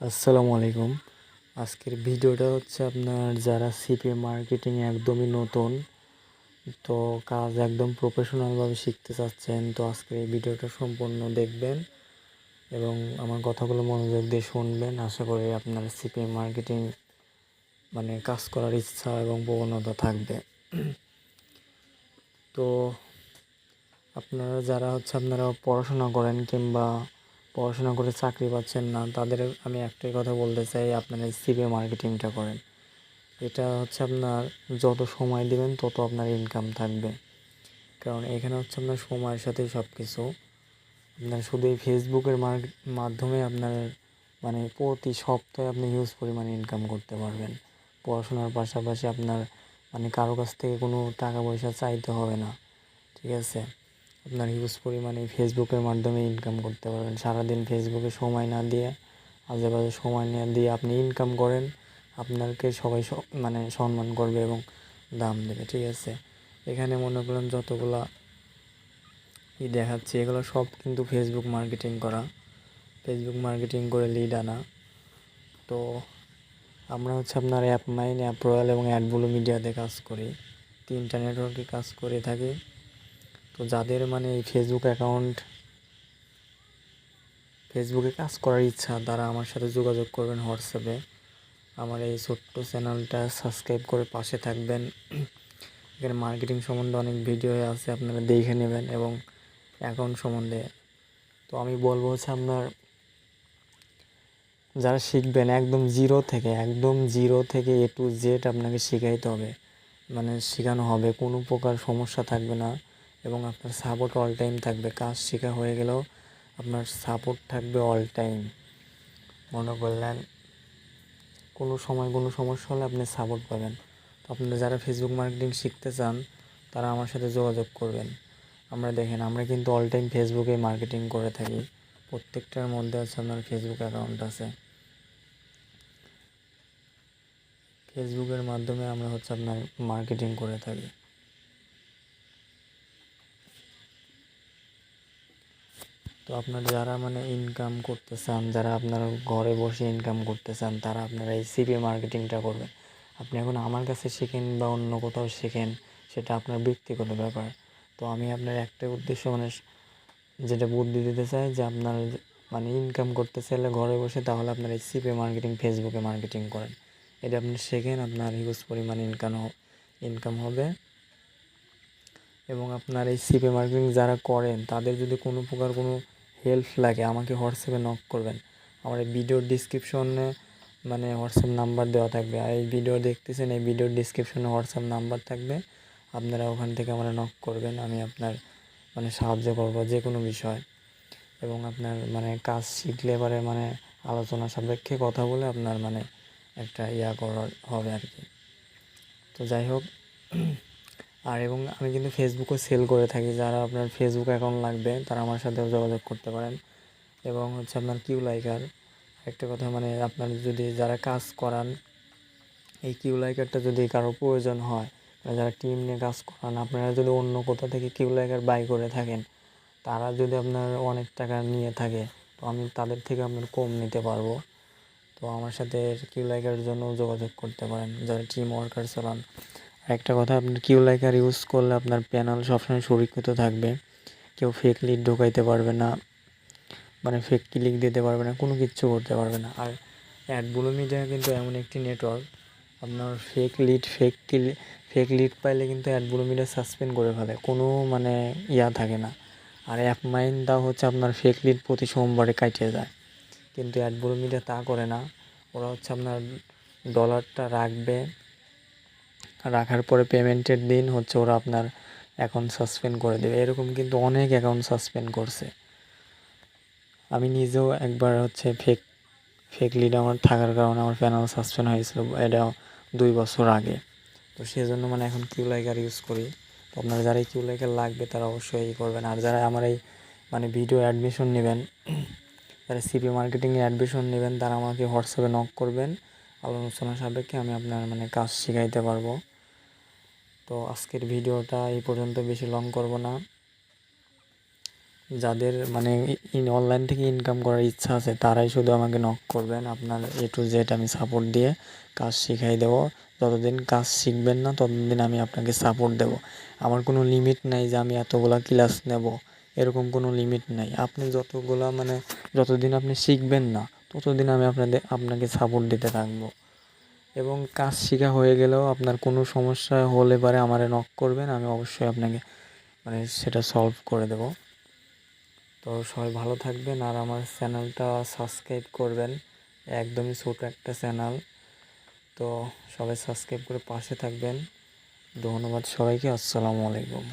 আসসালামু আলাইকুম। আজকের ভিডিওটা হচ্ছে আপনার যারা সিপি মার্কেটিং একদমই নতুন, তো কাজ একদম প্রফেশনালভাবে শিখতে চাচ্ছেন, তো আজকের এই ভিডিওটা সম্পূর্ণ দেখবেন এবং আমার কথাগুলো মনোযোগ দিয়ে শুনবেন। আশা করি আপনার সিপি মার্কেটিং কাজ করার ইচ্ছা এবং প্রবণতা থাকবে। তো আপনারা পড়াশোনা করেন কিংবা পড়াশোনা করে চাকরি পাচ্ছেন না, তাদের আমি একটাই কথা বলতে চাই, আপনারা সিপি মার্কেটিংটা করেন। এটা হচ্ছে আপনার যত সময় দেবেন তত আপনার ইনকাম থাকবে, কারণ এখানে হচ্ছে আপনার সময়ের সাথেই সব কিছু। আপনার শুধু এই ফেসবুকের মাধ্যমে আপনার প্রতি সপ্তাহে আপনি হিউজ পরিমাণে ইনকাম করতে পারবেন। পড়াশোনার পাশাপাশি আপনার কারো কাছ থেকে কোনো টাকা পয়সা চাইতে হবে না, ঠিক আছে? আপনার হিউজ পরিমাণে ফেসবুকের মাধ্যমে ইনকাম করতে পারবেন। সারাদিন ফেসবুকে সময় না দিয়ে, আজে বাজে সময় না দিয়ে আপনি ইনকাম করেন, আপনাকে সবাই সম্মান করবে এবং দাম দেবে, ঠিক আছে? এখানে মনে করলাম যতগুলা দেখাচ্ছি এগুলো সব কিন্তু ফেসবুক মার্কেটিং করা, ফেসবুক মার্কেটিং করে লিড আনা। তো আমরা হচ্ছে আপনার অ্যাপমাইন, অ্যাপ রয়্যাল এবং অ্যাডব্লু মিডিয়াতে কাজ করি, 3টা নেটওয়ার্কে কাজ করে থাকি। তো যাদের এই ফেসবুকে কাজ করার ইচ্ছা, তারা আমার সাথে যোগাযোগ করবেন হোয়াটসঅ্যাপে। আমার এই ছোট্ট চ্যানেলটা সাবস্ক্রাইব করে পাশে থাকবেন। এখানে মার্কেটিং সম্বন্ধে অনেক ভিডিও আছে, আপনারা দেখে নেবেন এবং অ্যাকাউন্ট সম্বন্ধে। তো আমি বলবো হচ্ছে আপনার যারা শিখবেন একদম জিরো থেকে এ টু জেড আপনাকে শেখাইতে হবে, শেখানো হবে, কোনো প্রকার সমস্যা থাকবে না এবং আপনার সাপোর্ট অল টাইম থাকবে। কাজ শেখা হয়ে গেলেও আপনার সাপোর্ট থাকবে অল টাইম। মনে করলেন কোনো সময় কোনো সমস্যা হলে আপনি সাপোর্ট পাবেন। তো আপনারা যারা ফেসবুক মার্কেটিং শিখতে চান, তারা আমার সাথে যোগাযোগ করবেন। আমরা কিন্তু অল টাইম ফেসবুকে মার্কেটিং করে থাকি, প্রত্যেকটার মধ্যে আছে আপনার ফেসবুক অ্যাকাউন্ট আছে। ফেসবুকের মাধ্যমে আমরা হচ্ছে আপনার মার্কেটিং করে থাকি। তো আপনারা যারা ইনকাম করতে চান, যারা আপনারা ঘরে বসে ইনকাম করতে চান, তারা আপনারা এই সিপি মার্কেটিংটা করবেন। আপনি এখন আমার কাছে শেখেন বা অন্য কোথাও শেখেন, সেটা আপনার ব্যক্তিগত ব্যাপার। তো আমি আপনার একটাই উদ্দেশ্য যেটা বুদ্ধি দিতে চাই, যে আপনার ইনকাম করতে চাইলে ঘরে বসে, তাহলে আপনার এই সিপি মার্কেটিং, ফেসবুকে মার্কেটিং করেন। এটা আপনি শেখেন, আপনার হিউজ পরিমাণ ইনকাম হবে। এবং আপনার এই সিপি মার্কেটিং যারা করেন, তাদের যদি কোনো প্রকার কোনো হেল্প লাগে, আমাকে হোয়াটসঅ্যাপে নক করবেন। আমার এই ভিডিওর ডিসক্রিপশনে হোয়াটসঅ্যাপ নাম্বার দেওয়া থাকবে, আর এই ভিডিও দেখতেছেন, এই ভিডিওর ডিসক্রিপশনে হোয়াটসঅ্যাপ নাম্বার থাকবে, আপনারা ওখান থেকে আমরা নক করবেন। আমি আপনার সাহায্য করবো যে কোনো বিষয়। এবং আপনার কাজ শিখলে এবারে আলোচনা সাপেক্ষে কথা বলে আপনার একটা করার হবে আর কি। তো যাই হোক, এবং আমি কিন্তু ফেসবুকও সেল করে থাকি। যারা আপনার ফেসবুক অ্যাকাউন্ট লাগবে, তারা আমার সাথেও যোগাযোগ করতে পারেন। এবং হচ্ছে আপনার কিউ লাইকার, একটা কথা আপনার যদি যারা কাজ করান, এই কিউ লাইকারটা যদি কারো প্রয়োজন হয়, যারা টিম নিয়ে কাজ করান, আপনারা যদি অন্য কোথা থেকে কিউ লাইকার বাই করে থাকেন, তারা যদি আপনার অনেক টাকা নিয়ে থাকে, তো আমি তাদের থেকে আপনার কম নিতে পারবো। তো আমার সাথে কিউ লাইকার জন্য যোগাযোগ করতে পারেন, যারা টিম ওয়ার্কার চালান। একটা কথা, আপনার কিউ লাইকার ইউজ করলে আপনার প্যানেল সবসময় সুরক্ষিত থাকবে, কেউ ফেক লিড ঢোকাইতে পারবে না, ফেক ক্লিক দিতে পারবে না, কোনো কিচ্ছু করতে পারবে না। আর অ্যাডব্লু মিডিয়া কিন্তু এমন একটি নেটওয়ার্ক, আপনার ফেক লিড পাইলে কিন্তু অ্যাডব্লু মিডিয়া সাসপেন্ড করে ফেলে, কোনো থাকে না। আর অ্যাপ মাইন্ডটাও হচ্ছে আপনার ফেক লিড প্রতি সোমবারে কাটিয়ে যায়, কিন্তু অ্যাডব্লু মিডিয়া তা করে না। ওরা হচ্ছে আপনার ডলারটা রাখবে, রাখার পরে পেমেন্টের দিন হচ্ছে ওরা আপনার অ্যাকাউন্ট সাসপেন্ড করে দেবে। এরকম কিন্তু অনেক অ্যাকাউন্ট সাসপেন্ড করছে। আমি নিজেও একবার হচ্ছে ফেক লিড আমার থাকার কারণে আমার প্যানেল সাসপেন্ড হয়েছিল, এটা 2 বছর আগে। তো সেই জন্য এখন কিউ লাইকার ইউজ করি। তো আপনার যারা এই কিউ লাইকার লাগবে, তারা অবশ্যই এই করবেন। আর যারা আমার এই ভিডিও অ্যাডমিশন নেবেন, যারা সিপি মার্কেটিংয়ে অ্যাডমিশন নেবেন, তারা আমাকে হোয়াটসঅ্যাপে নক করবেন। আলোচনা সাপেক্ষে আমি আপনার কাজ শিখাইতে পারবো। তো আজকের ভিডিওটা এই পর্যন্ত, বেশি লং করব না। যাদের মানে অনলাইন থেকে ইনকাম করার ইচ্ছা আছে তারাই শুধু আমাকে নক করবেন। আপনার A to Z আমি সাপোর্ট দিয়ে কাজ শিখাই দেবো। যতদিন কাজ শিখবেন না ততদিন আমি আপনাকে সাপোর্ট দেবো। আমার কোনো লিমিট নাই যে আমি এতগুলা ক্লাস নেব, এরকম কোনো লিমিট নাই। আপনি যতদিন আপনি শিখবেন না ততদিন আমি আপনাকে সাপোর্ট দিতে থাকবো। এবং কাজ শেখা হয়ে গেলেও আপনার কোনো সমস্যা হলে পরে আমারে নক করবেন, আমি অবশ্যই আপনাকে সেটা সলভ করে দেব। তো সবাই ভালো থাকবেন আর আমার চ্যানেলটা সাবস্ক্রাইব করবেন। একদমই ছোট একটা চ্যানেল, তো সবাই সাবস্ক্রাইব করে পাশে থাকবেন। ধন্যবাদ সবাইকে। আসসালামু আলাইকুম।